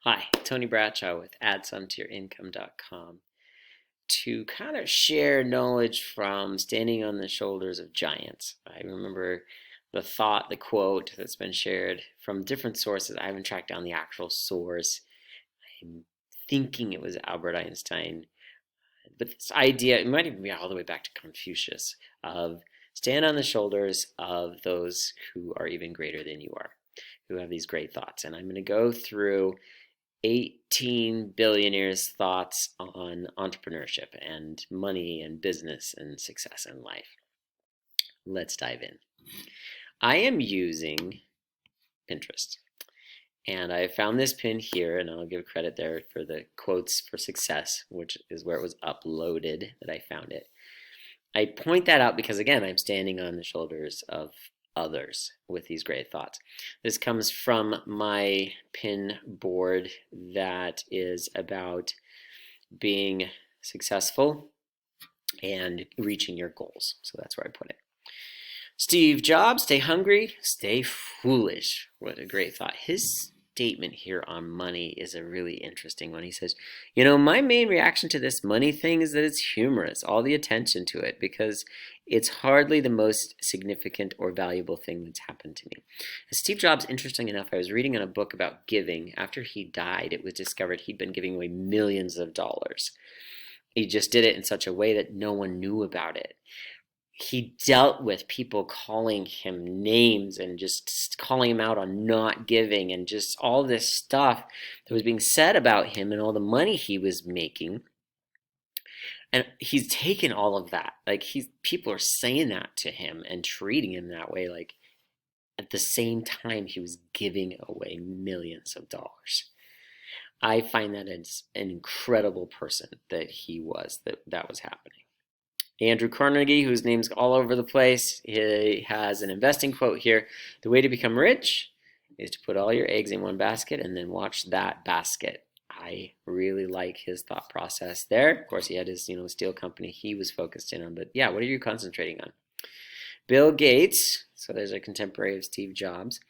Hi, Tony Bradshaw with AddSomeToYourIncome.com to kind of share knowledge from standing on the shoulders of giants. I remember the quote that's been shared from different sources. I haven't tracked down the actual source. I'm thinking it was Albert Einstein. But this idea, it might even be all the way back to Confucius, of stand on the shoulders of those who are even greater than you are, who have these great thoughts. And I'm going to go through 18 billionaires' thoughts on entrepreneurship and money and business and success in life. Let's dive in. I am using Pinterest, and I found this pin here, and I'll give credit there for the quotes for success, which is where it was uploaded that I found it. I point that out because, again, I'm standing on the shoulders of others with these great thoughts. This comes from my pin board that is about being successful and reaching your goals. So that's where I put it. Steve Jobs, stay hungry, stay foolish. What a great thought. His statement here on money is a really interesting one. He says, my main reaction to this money thing is that it's humorous, all the attention to it, because it's hardly the most significant or valuable thing that's happened to me. Steve Jobs, interesting enough, I was reading in a book about giving. After he died, it was discovered he'd been giving away millions of dollars. He just did it in such a way that no one knew about it. He dealt with people calling him names and just calling him out on not giving and just all this stuff that was being said about him and all the money he was making. And he's taken all of that. People are saying that to him and treating him that way. At the same time, he was giving away millions of dollars. I find that as an incredible person that he was, that was happening. Andrew Carnegie, whose name's all over the place, he has an investing quote here. The way to become rich is to put all your eggs in one basket and then watch that basket. I really like his thought process there. Of course, he had his steel company he was focused in on. But yeah, what are you concentrating on? Bill Gates, so there's a contemporary of Steve Jobs.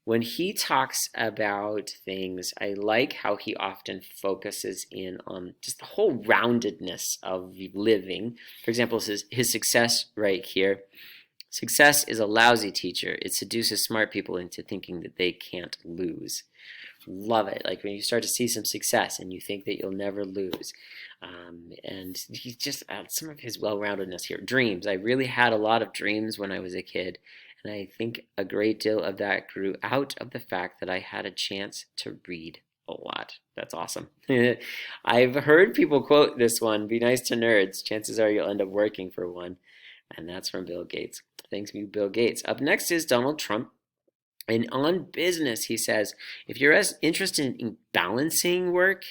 When he talks about things, I like how he often focuses in on just the whole roundedness of living. For example, his success right here. Success is a lousy teacher. It seduces smart people into thinking that they can't lose. Love it. Like when you start to see some success and you think that you'll never lose. And he's just some of his well-roundedness here. Dreams. I really had a lot of dreams when I was a kid. And I think a great deal of that grew out of the fact that I had a chance to read a lot. That's awesome. I've heard people quote this one, be nice to nerds. Chances are you'll end up working for one. And that's from Bill Gates. Thanks you, Bill Gates. Up next is Donald Trump. And on business, he says, if you're as interested in balancing work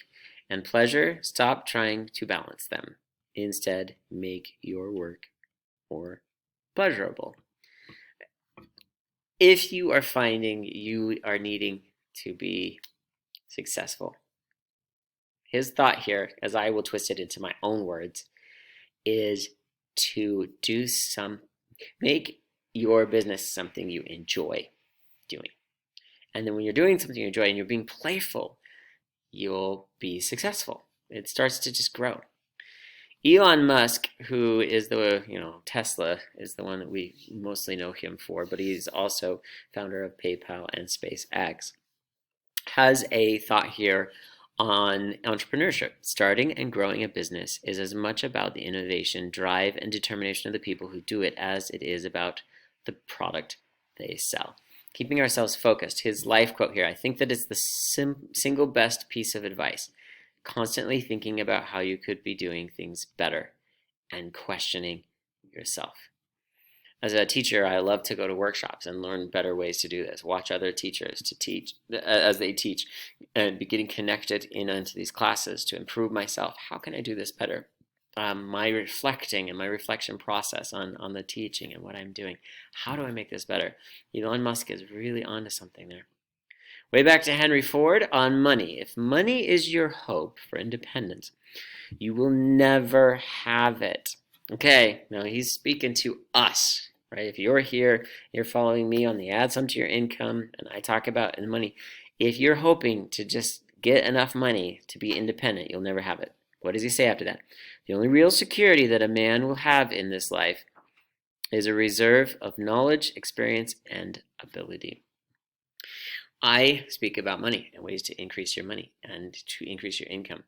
and pleasure, stop trying to balance them. Instead, make your work more pleasurable. If you are finding you are needing to be successful, his thought here, as I will twist it into my own words, is to make your business something you enjoy doing. And then when you're doing something you enjoy and you're being playful, you'll be successful. It starts to just grow. Elon Musk, who is Tesla is the one that we mostly know him for, but he's also founder of PayPal and SpaceX, has a thought here on entrepreneurship. Starting and growing a business is as much about the innovation, drive, and determination of the people who do it as it is about the product they sell. Keeping ourselves focused. His life quote here, I think that it's the single best piece of advice. Constantly thinking about how you could be doing things better and questioning yourself. As a teacher, I love to go to workshops and learn better ways to do this. Watch other teachers to teach as they teach and be getting connected into these classes to improve myself. How can I do this better? My reflecting and my reflection process on the teaching and what I'm doing. How do I make this better? Elon Musk is really onto something there. Way back to Henry Ford on money. If money is your hope for independence, you will never have it. Okay, now he's speaking to us, right? If you're here, you're following me on the Add Some to Your Income, and I talk about money. If you're hoping to just get enough money to be independent, you'll never have it. What does he say after that? The only real security that a man will have in this life is a reserve of knowledge, experience, and ability. I speak about money and ways to increase your money and to increase your income.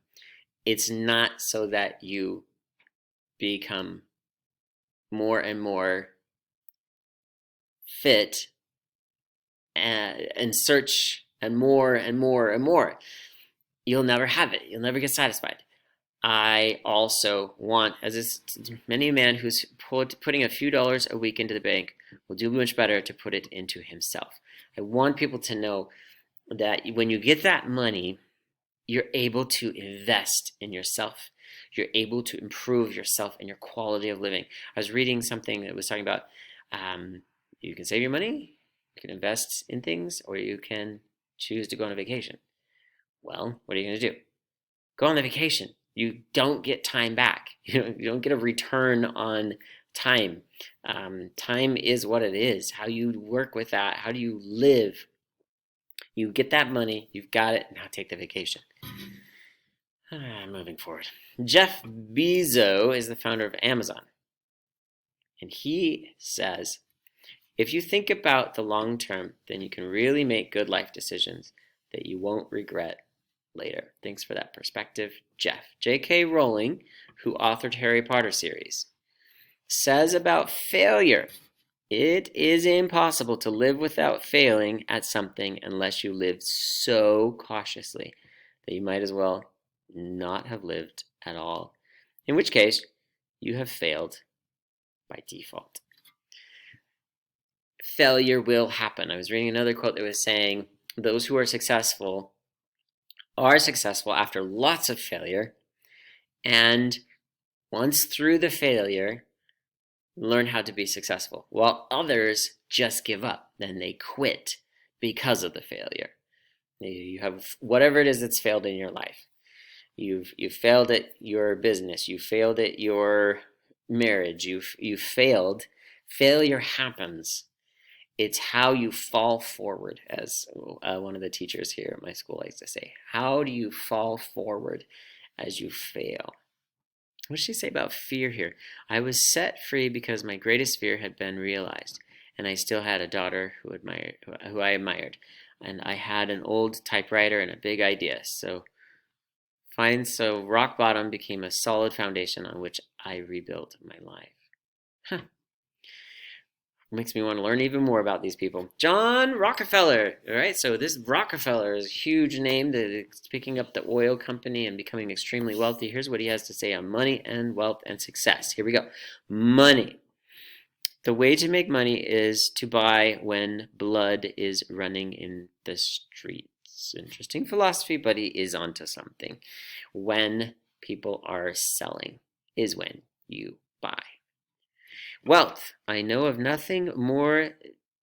It's not so that you become more and more fit and search and more and more and more. You'll never have it. You'll never get satisfied. I also want, as many a man who's putting a few dollars a week into the bank will do much better to put it into himself. I want people to know that when you get that money, you're able to invest in yourself. You're able to improve yourself and your quality of living. I was reading something that was talking about you can save your money, you can invest in things, or you can choose to go on a vacation. Well, what are you going to do? Go on the vacation. You don't get time back. You don't get a return on time. Time is what it is. How you work with that, how do you live? You get that money, you've got it, now take the vacation. Moving forward. Jeff Bezos is the founder of Amazon. And he says, if you think about the long term, then you can really make good life decisions that you won't regret later. Thanks for that perspective, Jeff. J.K. Rowling, who authored Harry Potter series, says about failure, it is impossible to live without failing at something unless you live so cautiously that you might as well not have lived at all, in which case you have failed by default. Failure will happen. I was reading another quote that was saying those who are successful after lots of failure, and once through the failure, learn how to be successful, while others just give up. Then they quit because of the failure. You have whatever it is that's failed in your life. You've failed at your business. You failed at your marriage. You've failed. Failure happens. It's how you fall forward, as one of the teachers here at my school likes to say. How do you fall forward as you fail? What does she say about fear here? I was set free because my greatest fear had been realized, and I still had a daughter who I admired, and I had an old typewriter and a big idea. So rock bottom became a solid foundation on which I rebuilt my life. Huh. Makes me want to learn even more about these people. John Rockefeller. All right, so this Rockefeller is a huge name that is picking up the oil company and becoming extremely wealthy. Here's what he has to say on money and wealth and success. Here we go. Money. The way to make money is to buy when blood is running in the streets. Interesting philosophy, but he is onto something. When people are selling is when you buy. Wealth. I know of nothing more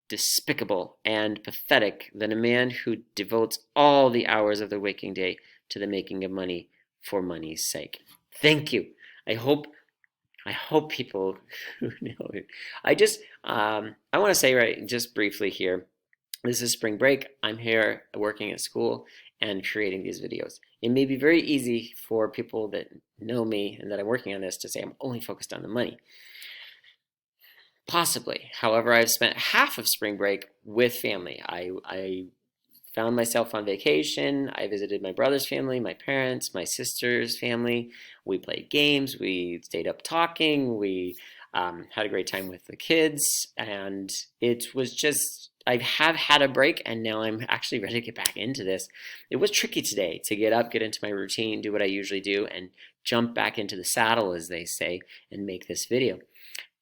despicable and pathetic than a man who devotes all the hours of the waking day to the making of money for money's sake. Thank you. I hope people who know it. I want to say just briefly here, this is spring break. I'm here working at school and creating these videos. It may be very easy for people that know me and that I'm working on this to say I'm only focused on the money. Possibly. However, I've spent half of spring break with family. I found myself on vacation. I visited my brother's family, my parents, my sister's family. We played games. We stayed up talking. We had a great time with the kids. And it was just, I have had a break, and now I'm actually ready to get back into this. It was tricky today to get up, get into my routine, do what I usually do, and jump back into the saddle, as they say, and make this video.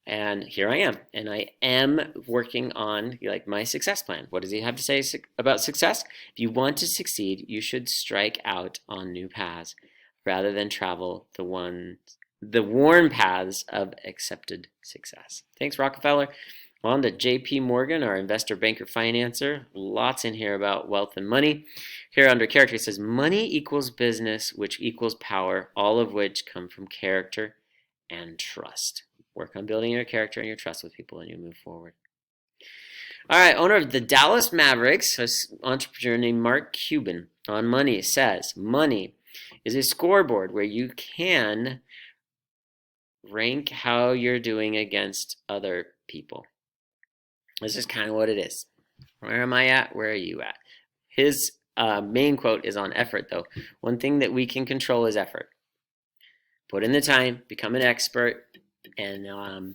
And here I am, and I am working on my success plan. What does he have to say about success? If you want to succeed, you should strike out on new paths rather than travel the worn paths of accepted success. Thanks, Rockefeller. On to J.P. Morgan, our investor, banker, financer. Lots in here about wealth and money. Here under character, it says, money equals business, which equals power, all of which come from character and trust. Work on building your character and your trust with people, and you move forward. All right, owner of the Dallas Mavericks, an entrepreneur named Mark Cuban, on money says, money is a scoreboard where you can rank how you're doing against other people. This is kind of what it is. Where am I at? Where are you at? His main quote is on effort, though. One thing that we can control is effort. Put in the time, become an expert, and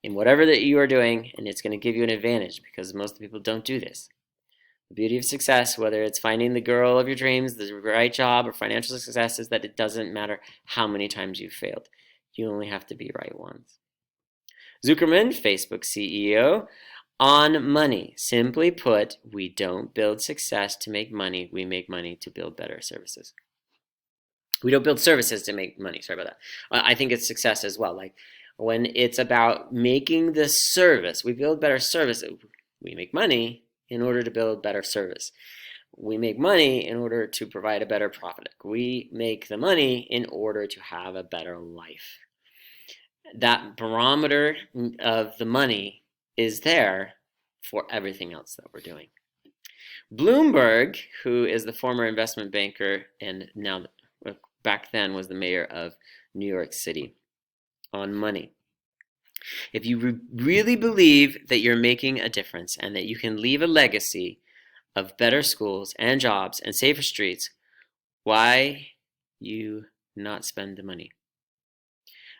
in whatever that you are doing, and it's going to give you an advantage because most people don't do this. The beauty of success, whether it's finding the girl of your dreams, the right job, or financial success, is that it doesn't matter how many times you've failed. You only have to be right once. Zuckerman, Facebook CEO, on money. Simply put, we don't build success to make money. We make money to build better services. We don't build services to make money. Sorry about that. I think it's success as well. Like when it's about making the service, we build better service. We make money in order to build better service. We make money in order to provide a better profit. We make the money in order to have a better life. That barometer of the money is there for everything else that we're doing. Bloomberg, who is the former investment banker and now back then was the mayor of New York City, on money. If you really believe that you're making a difference and that you can leave a legacy of better schools and jobs and safer streets, why you not spend the money?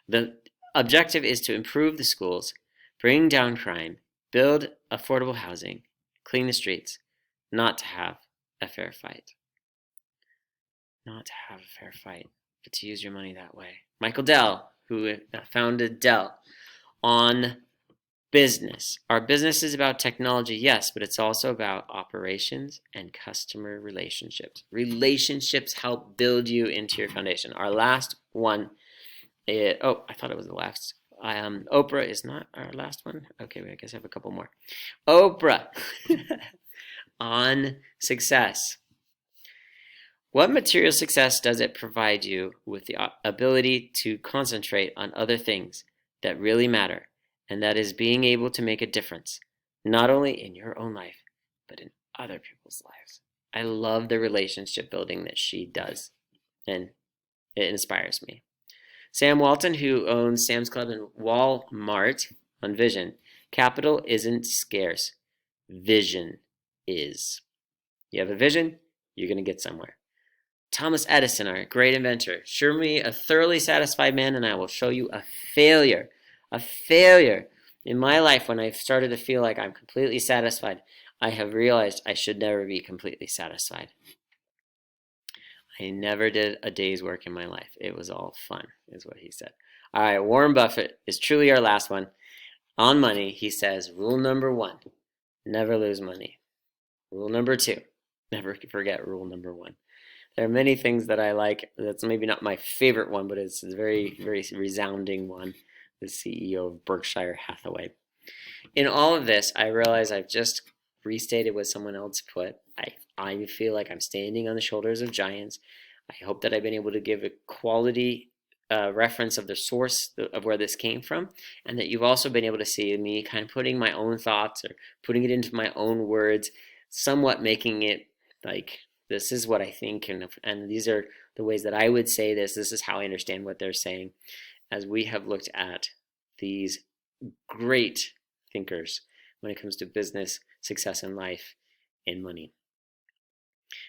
The objective is to improve the schools, bring down crime, build affordable housing, clean the streets, not to have a fair fight. Not to have a fair fight, but to use your money that way. Michael Dell, who founded Dell, on business. Our business is about technology, yes, but it's also about operations and customer relationships. Relationships help build you into your foundation. Our last one, I thought it was the last. Oprah is not our last one. Okay, I guess I have a couple more. Oprah on success. What material success does it provide you with the ability to concentrate on other things that really matter, and that is being able to make a difference, not only in your own life, but in other people's lives? I love the relationship building that she does, and it inspires me. Sam Walton, who owns Sam's Club and Walmart, on vision. Capital isn't scarce. Vision is. You have a vision, you're going to get somewhere. Thomas Edison, our great inventor. Show me a thoroughly satisfied man and I will show you a failure. A failure. In my life, when I've started to feel like I'm completely satisfied, I have realized I should never be completely satisfied. I never did a day's work in my life. It was all fun, is what he said. All right, Warren Buffett is truly our last one. On money, he says, rule number 1, never lose money. Rule number 2, never forget rule number 1. There are many things that I like. That's maybe not my favorite one, but it's a very, very resounding one. The CEO of Berkshire Hathaway. In all of this, I realize I've just restated what someone else put. I feel like I'm standing on the shoulders of giants. I hope that I've been able to give a quality reference of the source of where this came from, and that you've also been able to see me kind of putting my own thoughts or putting it into my own words, somewhat making it like, this is what I think, and these are the ways that I would say this. This is how I understand what they're saying, as we have looked at these great thinkers when it comes to business, success in life, and money.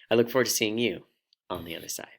I look forward to seeing you on the other side.